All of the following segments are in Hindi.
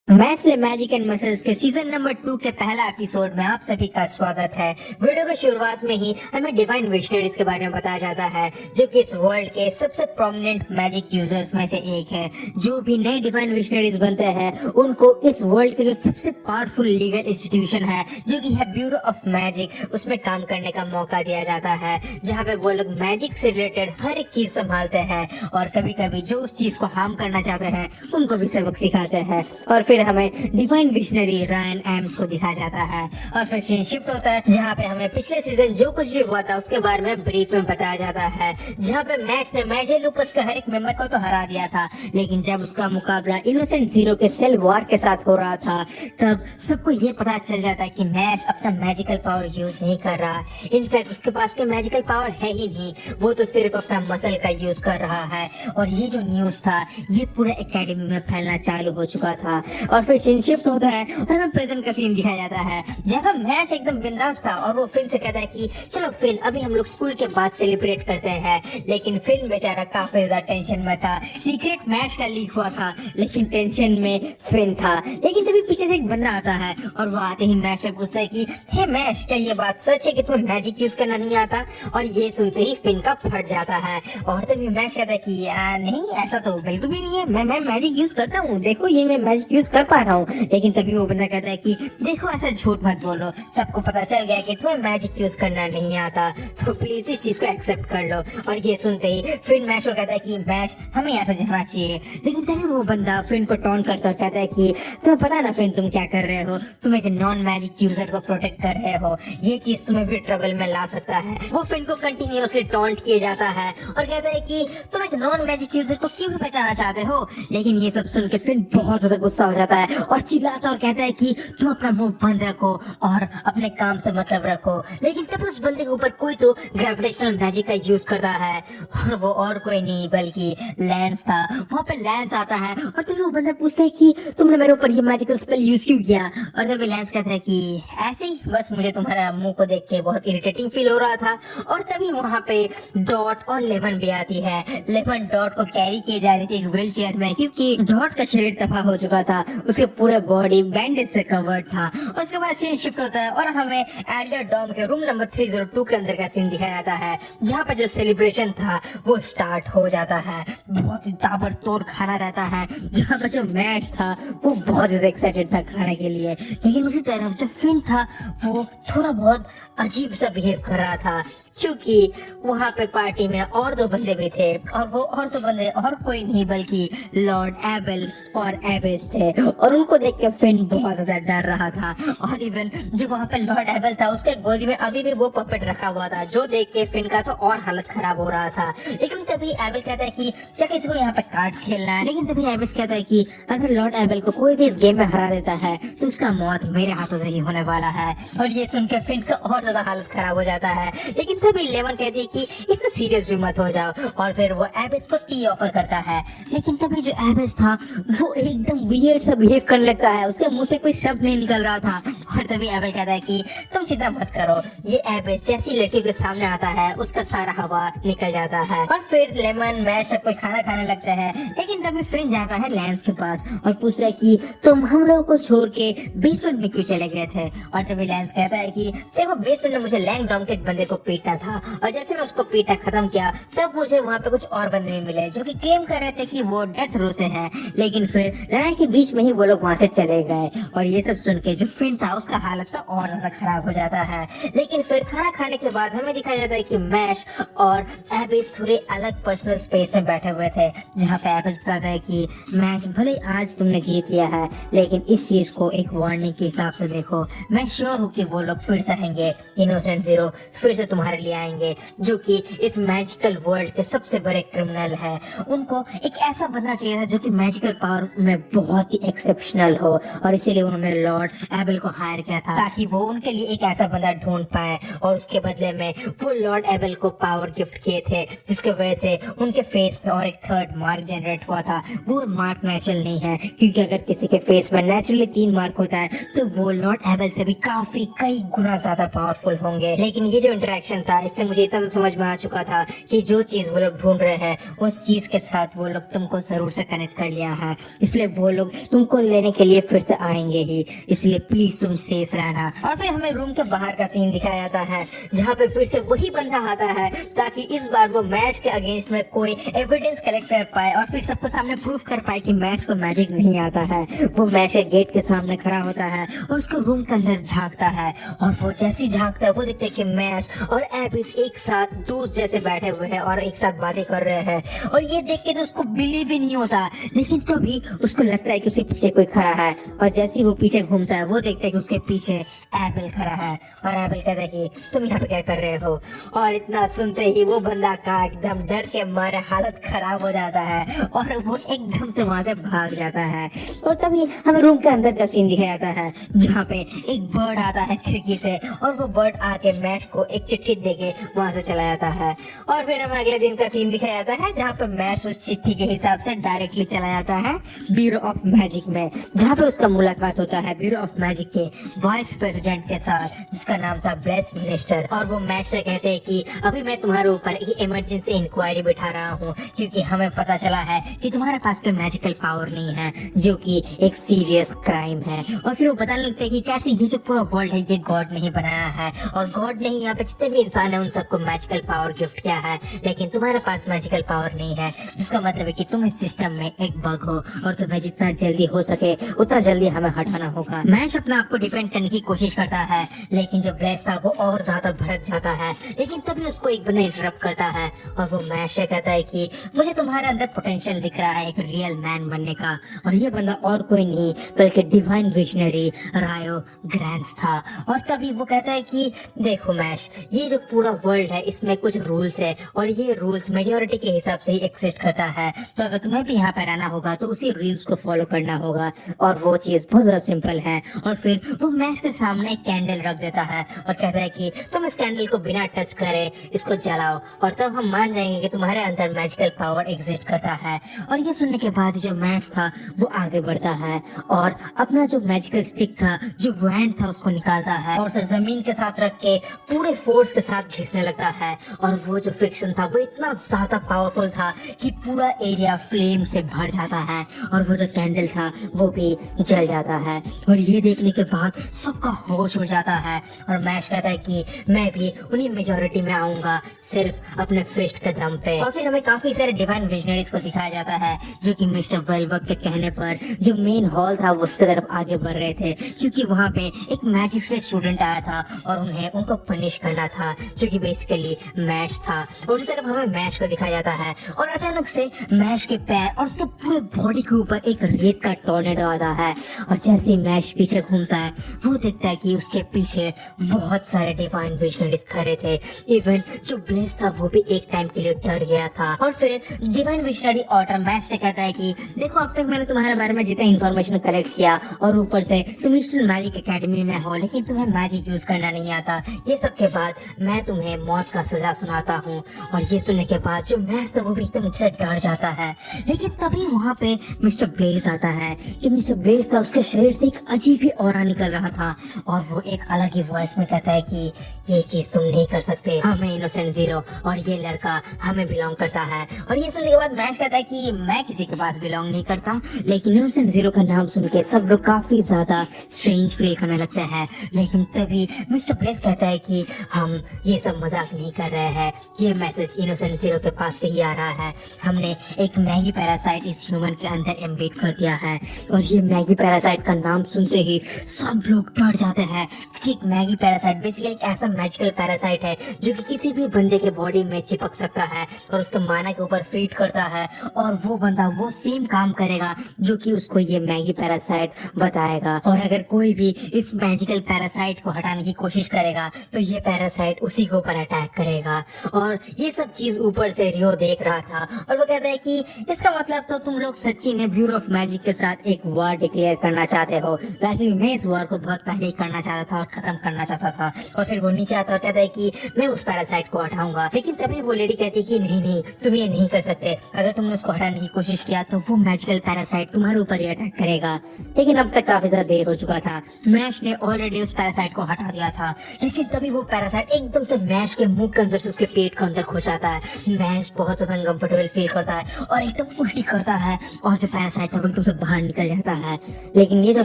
मैस्ले मैजिक एंड मसल्स के सीजन नंबर 2 के पहला एपिसोड में आप सभी का स्वागत है। वीडियो की शुरुआत में ही हमें डिवाइन विशनरीज के बारे में बताया जाता है, जो कि इस वर्ल्ड के सबसे प्रोमिनेंट मैजिक यूजर्स में से एक है। जो भी नए डिवाइन विशनरीज बनते हैं उनको इस वर्ल्ड के जो सबसे पावरफुल लीगल इंस्टीट्यूशन है, जो कि है ब्यूरो ऑफ मैजिक, उसमें काम करने का मौका दिया जाता है, जहाँ पे वो लोग मैजिक से रिलेटेड हर एक चीज संभालते हैं और कभी कभी जो उस चीज को हार्म करना चाहते हैं उनको भी सबक सिखाते हैं। और फिर हमें डिवाइन विशनरी रायन एम्स को दिखाया जाता है और फिर सीन शिफ्ट होता है, जहाँ पे हमें पिछले सीजन जो कुछ भी हुआ था उसके बारे में ब्रीफ में बताया जाता है, जहाँ पे मैच ने मेजर लूपस के हर एक मेंबर को तो हरा दिया था, लेकिन जब उसका मुकाबला इनोसेंट जीरो के सेल वॉर के साथ हो रहा था तब सबको ये पता चल जाता है कि मैच अपना मैजिकल पावर यूज नहीं कर रहा। इनफैक्ट उसके पास कोई मैजिकल पावर है ही नहीं, वो तो सिर्फ अपना मसल का यूज कर रहा है। और ये जो न्यूज था ये पूरे एकेडमी में फैलना चालू हो चुका था। और फिर सीन शिफ्ट होता है और हमें प्रेजेंट का सीन दिखाया जाता है, जहाँ मैच एकदम बिंदास था और वो फिन से कहता है कि चलो फिन अभी हम लोग स्कूल के बाद सेलिब्रेट करते हैं। लेकिन फिन बेचारा काफी ज्यादा टेंशन में था। सीक्रेट मैच का लीक हुआ था लेकिन टेंशन में फिन था। लेकिन तभी पीछे से एक बंदा आता है और वो आते ही मैच से पूछता है कि हे मैच, क्या ये बात सच है कि तुम्हें मैजिक यूज करना नहीं आता? और ये सुनते ही फिन का फट जाता है और तभी मैच कहता है कि नहीं, ऐसा तो बिल्कुल भी नहीं है, मैं मैजिक यूज करता हूँ, देखो ये मैं मैजिक यूज कर पा रहा हूँ। लेकिन तभी वो बंदा कहता है कि देखो ऐसा झूठ मत बोलो, सबको पता चल गया कि तुम्हें मैजिक यूज करना नहीं आता, तो प्लीज इस चीज को एक्सेप्ट कर लो। और ये सुनते ही फिन मैच को कहता है कि मैच हमें ऐसा जाना चाहिए। लेकिन तभी वो बंदा फिन को टॉन्ट करता और कहता है कि तुम्हें पता ना फिन तुम क्या कर रहे हो, तुम एक नॉन मैजिक यूजर को प्रोटेक्ट कर रहे हो, ये चीज तुम्हें भी ट्रबल में ला सकता है। वो फिन को कंटिन्यूअसली टॉन्ट किया जाता है और कहता है कि तुम एक नॉन मैजिक यूजर को क्यों पहचाना चाहते हो। लेकिन ये सब सुन के फिन बहुत ज्यादा गुस्सा हो जाता है और चिल्लाता और कहता है कि तुम अपना मुंह बंद रखो और अपने काम से मतलब रखो। लेकिन तब उस बंदे के ऊपर कोई तो ग्रेविटेशनल मैजिक का यूज करता है और वो और कोई नहीं बल्कि लैंस था। वहाँ पे लैंस आता है और तभी वो बंदा पूछता है कि तुमने मेरे ऊपर ये मैजिकल स्पेल यूज क्यों किया। और तभी लैंस कहता है कि ऐसे ही, बस मुझे तुम्हारा मुंह को देख के बहुत इरिटेटिंग फील हो रहा था। और तभी वहाँ पे डॉट और लेमन भी आती है। लेमन डॉट को कैरी किए जा रही थी एक व्हील चेयर में, क्योंकि डॉट का शरीर तबाह हो चुका था, उसके पूरे बॉडी बैंडेज से कवर्ड था। और उसके बाद सीन शिफ्ट होता है और हमें एल्डर डॉम के रूम नंबर 302 के अंदर का सीन दिखाया जाता है, जहाँ पर जो सेलिब्रेशन था वो स्टार्ट हो जाता है। बहुत ही ताबड़तोड़ खाना रहता है, जहाँ पर जो मैच था वो बहुत ज्यादा एक्साइटेड था खाने के लिए। लेकिन उसी तरफ जो फिन था वो थोड़ा बहुत अजीब सा बिहेव कर रहा था, क्योंकि वहाँ पे पार्टी में और दो बंदे भी थे और वो और दो बंदे और कोई नहीं बल्कि लॉर्ड एबल और एबिस थे। और उनको देख के फिन बहुत ज्यादा डर रहा था। और इवन जो वहाँ पे लॉर्ड एबल था उसके गोदी में अभी भी वो पपेट रखा हुआ था, जो देख के फिन का तो और हालत खराब हो रहा था। लेकिन तभी एबल कहता है कि क्या किसी को यहाँ पे कार्ड्स खेलना है। लेकिन तभी एबिस कहता है कि अगर लॉर्ड एबल को कोई भी इस गेम में हरा देता है तो उसका मौत मेरे हाथों से ही होने वाला है। और ये सुन के फिन का और ज्यादा हालत खराब हो जाता है। लेकिन तभी लेमन कहती है कि इतना सीरियस भी मत हो जाओ और फिर वो एबिस को टी ऑफर करता है। लेकिन तभी जो एबिस था वो एकदम वियर्ड सा बिहेव करने लगता है, उसके मुंह से कोई शब्द नहीं निकल रहा था। और तभी एबल कहता है कि तुम चिंता मत करो, ये एबिस जैसी लड़की के सामने आता है उसका सारा हवा निकल जाता है। और फिर लेमन मैच सब कोई खाना खाने लगता है। लेकिन तभी फिन जाता है लैंस के पास और पूछता है कि तुम हम लोगों को छोड़ के बेसमेंट में क्यों चले गए थे। और तभी लैंस कहता है कि देखो बेसमेंट में मुझे लैंग डॉम के एक बंदे को पीटना था और जैसे मैं उसको पीटा खत्म किया तब मुझे वहाँ पे कुछ और बंदे भी मिले जो कि क्लेम कर रहे थे कि वो डेथ रो से है। लेकिन फिर लड़ाई के बीच में ही वो लोग वहाँ से चले गए। और ये सब सुन के जो फिन था उसका हालत तो और ज्यादा खराब हो जाता है। लेकिन फिर खाना खाने के बाद हमें दिखाया जाता है कि मैश और एबिस थोड़े अलग पर्सनल स्पेस में बैठे हुए थे, जहाँ पे एबिस बताता है कि मैच भले आज तुमने जीत लिया है लेकिन इस चीज को एक वार्निंग के हिसाब से देखो, मैं श्योर हूँ कि वो लोग फिर से आएंगे, इनोसेंट जीरो फिर से तुम्हारे लिए आएंगे, जो कि इस मैजिकल वर्ल्ड के सबसे बड़े क्रिमिनल है। उनको एक ऐसा बनना चाहिए था जो कि मैजिकल पावर में बहुत ही एक्सेप्शनल हो और इसीलिए उन्होंने लॉर्ड एबल को हायर किया था, ताकि वो उनके लिए एक ऐसा बंदा ढूंढ पाए। और उसके बदले में वो लॉर्ड एबल को पावर गिफ्ट किए थे, जिसके वजह से उनके फेस में और एक थर्ड मार्क जनरेट हुआ था। वो मार्क नेचुरल नहीं है, क्योंकि अगर किसी के फेस में नेचुरली 3 मार्क होता है तो वो लॉर्ड एबल से भी काफी कई गुना ज्यादा पावरफुल होंगे। लेकिन ये जो इंटरेक्शन था था, इससे मुझे इतना तो समझ में आ चुका था कि जो चीज वो लोग ढूंढ रहे हैं उस चीज के साथ वो लोग तुमको जरूर से कनेक्ट कर लिया है, इसलिए वो लोग तुमको लेने के लिए फिर से आएंगे ही, इसलिए प्लीज तुम सेफ रहना। और फिर हमें रूम के बाहर का सीन दिखाया जाता है जहाँ पे फिर से वही बंदा आता है ताकि इस बार वो मैच के अगेंस्ट में कोई एविडेंस कलेक्ट कर पाए और फिर सबको सामने प्रूफ कर पाए कि मैच को मैजिक नहीं आता है। वो मैच के गेट के सामने खड़ा होता है और उसको रूम के अंदर झांकता है और वो जैसे झांकता है वो देखते हैं कि मैच और एबिस एक साथ दोस्त जैसे बैठे हुए हैं और एक साथ बातें कर रहे हैं और ये देख के तो उसको बिलीव ही नहीं होता, लेकिन तभी उसको लगता है कि उसके पीछे कोई खड़ा है और जैसे ही वो पीछे घूमता है वो देखता है कि उसके पीछे एबिल खड़ा है और एबिल कहता है कि तुम यहाँ पे क्या कर रहे हो। और इतना सुनते ही वो बंदा का एकदम डर के मारे हालत खराब हो जाता है और वो एकदम से वहां से भाग जाता है। और तभी हमें रूम के अंदर का सीन दिखाया जाता है जहाँ पे एक बर्ड आता है खिड़की से और वो बर्ड आके मैच को एक चिट्ठी देके वहां से चला जाता है। और फिर हमें अगले दिन का सीन दिखाया जाता है जहाँ पे मैच उस चिट्ठी के हिसाब से डायरेक्टली चला जाता है ब्यूरो ऑफ मैजिक में, जहाँ पे उसका मुलाकात होता है ब्यूरो ऑफ मैजिक के वाइस प्रेसिडेंट के साथ जिसका नाम था ब्लेस मिनिस्टर। और वो मैच से कहते हैं कि अभी मैं तुम्हारे ऊपर एक इमरजेंसी इंक्वायरी बिठा रहा हूँ क्योंकि हमें पता चला है कि तुम्हारे पास कोई मैजिकल पावर नहीं है जो कि एक सीरियस क्राइम है। और फिर वो बताने लगते हैं कि कैसे ये जो पूरा वर्ल्ड है ये गॉड ने ही बनाया है और गॉड ने ही यहाँ पे जितने भी इंसान है उन सबको मैजिकल पावर गिफ्ट किया है, लेकिन तुम्हारे पास मैजिकल पावर नहीं है, जिसका मतलब है कि तुम इस सिस्टम में एक बग हो और तुम्हें जितना जल्दी हो सके उतना जल्दी हमें हटाना होगा। मैच अपने आप को डिफेंड करने की कोशिश करता है लेकिन जो ब्लेस था वो और ज्यादा भड़क जाता है, लेकिन तभी उसको एक बंदा इंटरप्ट करता है और वो मैच से कहता है कि मुझे तुम्हारे अंदर पोटेंशियल दिख रहा है एक रियल मैन बनने का। और ये बंदा और कोई नहीं बल्कि डिवाइन विजनरी रायो ग्रैंड्स था। और तभी वो कहता है कि देखो मैच, ये जो पूरा वर्ल्ड है इसमें कुछ रूल्स है और ये रूल्स मेजोरिटी के हिसाब से ही एक्सिस्ट करता है, तो अगर तुम्हें भी यहाँ पे रहना होगा तो उसी रूल्स को फॉलो करना होगा और वो चीज बहुत ज्यादा सिंपल है। और फिर वो मैच के सामने एक कैंडल रख देता है और कहता है कि तुम इस कैंडल को बिना टच करे इसको जलाओ और तब हम मान जाएंगे कि तुम्हारे अंदर मैजिकल पावर एग्जिस्ट करता है। और ये सुनने के बाद जो मैच था वो आगे बढ़ता है और अपना जो मैजिकल स्टिक था जो वैंड था उसको निकालता है और उसे जमीन के साथ रख के पूरे फोर्स के साथ घिसने लगता है और वो जो फ्रिक्शन था वो इतना ज्यादा पावरफुल था कि पूरा एरिया फ्लेम से भर जाता है और वो जो कैंडल था वो भी जल जाता है। और ये देखने के बाद सबका होश उड़ जाता है और मैच कहता है कि मैं भी उन्हीं मेजोरिटी में आऊंगा सिर्फ अपने फिस्ट के दम पे। और फिर हमें काफी सारे डिवाइन विजनरीज को दिखाया जाता है जो कि मिस्टर वेलबर्ग के कहने पर जो मेन हॉल था वो उसके तरफ आगे बढ़ रहे थे क्योंकि वहाँ पे एक मैजिक से स्टूडेंट आया था और उन्हें उनको पनिश करना था जो कि बेसिकली मैच था। और उसी तरफ हमें मैच को दिखाया जाता है और अचानक से मैच के पैर और उसके पूरे बॉडी के ऊपर एक रेत का टॉर्नेडो आता है और जैसे ही मैच पीछे घूमता है वो देखता है कि उसके पीछे बहुत सारे डिवाइन विजनरीज खड़े थे। इवन जो ब्लेस था वो भी एक टाइम के लिए डर गया था। और फिर डिवाइन विजनरी ऑर्डर मैच से कहता है कि देखो अब तक मैंने तुम्हारे बारे में जितना इन्फॉर्मेशन कलेक्ट किया और ऊपर से तुम ईस्टर्न मैजिक एकेडमी में हो लेकिन तुम्हें मैजिक यूज करना नहीं आता, ये सब के बाद मैं तुम्हें मौत का सजा सुनाता हूँ। और ये सुनने के बाद जो मैच था वो भी एकदम से डर जाता है, लेकिन तभी वहाँ पे मिस्टर ब्लेज आता है। जो मिस्टर ब्लेज था उसके शरीर से एक अजीब ही ऑरा निकल रहा था और वो एक अलग ही वॉइस में कहता है कि ये चीज तुम नहीं कर सकते, हमें इनोसेंट जीरो और ये लड़का हमें बिलोंग करता है। और ये सुनने के बाद मैच कहता है कि मैं किसी के पास बिलोंग नहीं करता, लेकिन इनोसेंट जीरो का नाम सुन के सब लोग काफी ज्यादा स्ट्रेंज फील करने लगते हैं। लेकिन तभी मिस्टर ब्लेज कहता है कि हम ये सब मजाक नहीं कर रहे हैं, ये मैसेज इनोसेंट जीरो के पास से ही आ रहा है, हमने एक मैगी पैरासाइट इस ह्यूमन के अंदर एम्बेड कर दिया है। और ये मैगी पैरासाइट का नाम सुनते ही सब लोग डर जाते हैं क्योंकि मैगी पैरासाइट बेसिकली एक ऐसा मैजिकल पैरासाइट है जो कि किसी भी बंदे के बॉडी में चिपक सकता है और उसके माना के ऊपर फीड करता है और वो बंदा वो सेम काम करेगा जो कि उसको ये मैगी पैरासाइट बताएगा। और अगर कोई भी इस मैजिकल पैरासाइट को हटाने की कोशिश करेगा तो ये पैरासाइट उसी के ऊपर अटैक करेगा। और ये सब चीज ऊपर से रियो देख रहा था और वो कहता है कि इसका मतलब तो तुम लोग सच्ची में ब्यूरो ऑफ मैजिक के साथ एक वार डिक्लेयर करना चाहते हो। वैसे भी मैं इस वार को बहुत पहले ही करना चाहता था और खत्म करना चाहता था। और फिर वो नीचे आता और कहता है कि मैं उस पैरासाइट को हटाऊंगा, लेकिन तभी वो लेडी कहती है कि नहीं नहीं तुम ये नहीं कर सकते, अगर तुमने उसको हटाने की कोशिश किया तो वो मैजिकल पैरासाइट तुम्हारे ऊपर ही अटैक करेगा। लेकिन अब तक काफी ज्यादा देर हो चुका था, मैच ने ऑलरेडी उस पैरासाइट को हटा दिया था। लेकिन तभी वो पैरासाइट एकदम एकदम से मैश के मुंह के अंदर से उसके पेट के अंदर घुस जाता है। मैश बहुत ज्यादा अनकंफर्टेबल फील करता है और एकदम उल्टी करता है, और जो पैरासाइट था वो एकदम से बाहर निकल जाता है। लेकिन ये जो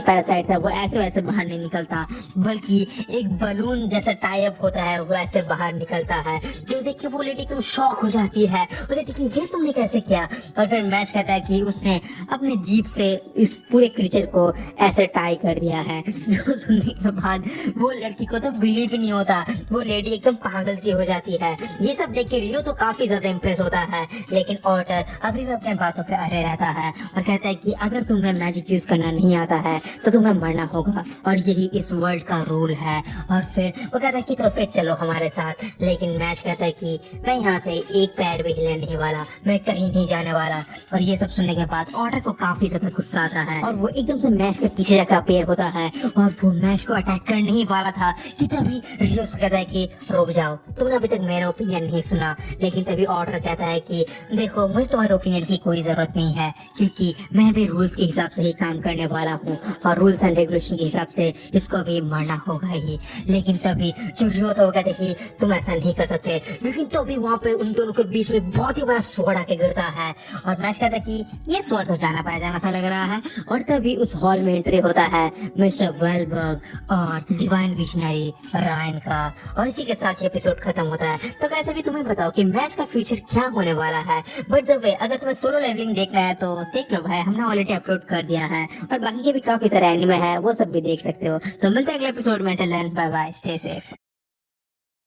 पैरासाइट था वो ऐसे वैसे बाहर नहीं निकलता, बल्कि एक बलून जैसा टाई अप होता है वो ऐसे बाहर निकलता है, जो देख के वो लेडी एकदम शॉक हो जाती है और कहती है कि ये तुमने कैसे किया। और फिर मैश कहता है कि उसने अपने जीप से इस पूरे क्रीचर को ऐसे टाई कर दिया है। जो सुनने के बाद वो लड़की को तो बिलीव ही नहीं होता, वो लेडी एकदम पागल सी हो जाती है। ये सब देख के रियो तो काफी ज्यादा इम्प्रेस होता है, लेकिन ऑटर अभी भी अपने बातों पे अड़े रहता है और कहता है कि अगर तुम्हें मैजिक यूज करना नहीं आता है तो तुम्हें मरना होगा, और यही इस वर्ल्ड का रूल है। और फिर वो कहता है कि तो फिर चलो हमारे साथ। लेकिन मैच कहता है कि मैं यहाँ से एक पैर भी हिलने नहीं वाला, मैं कहीं नहीं जाने वाला। और ये सब सुनने के बाद ऑटर को काफी ज्यादा गुस्सा आता है और वो एकदम से मैच के पीछे जाकर अपेयर होता है और वो मैच को अटैक करने ही वाला था कि तभी रियो से कहता है कि रुक जाओ, तुमने अभी तक मेरा ओपिनियन नहीं सुना। लेकिन तभी ऑटर कहता है कि देखो, मुझे तुम्हारे ओपिनियन की कोई जरूरत नहीं है, क्योंकि मैं भी रूल्स के हिसाब से ही काम करने वाला हूँ और रूल्स एंड रेगुलेशन के हिसाब से इसको भी मरना होगा ही। लेकिन तभी जो रियो था वो कहते कि तुम ऐसा नहीं कर सकते। लेकिन तभी वहाँ पे उन दोनों के बीच में बहुत ही बड़ा स्वॉर्ड आके गिरता है और मैच कहता है कि ये स्वॉर्ड तो जाना पाया जाना सा लग रहा है। और तभी उस हॉल में एंट्री होता है मिस्टर वेलबर्ग और डिवाइन विजनरी रायन का, और इसी के साथ ये एपिसोड खत्म होता है। तो कैसे भी तुम्हें बताओ कि मैच का फ्यूचर क्या होने वाला है। बट द वे, अगर तुम्हें सोलो लेवलिंग देखना है तो देख लो भाई, हमने ऑलरेडी अपलोड कर दिया है और बाकी के भी काफी सारे एनिमे है, वो सब भी देख सकते हो। तो मिलते हैं अगले एपिसोड में। Till then bye bye, stay safe.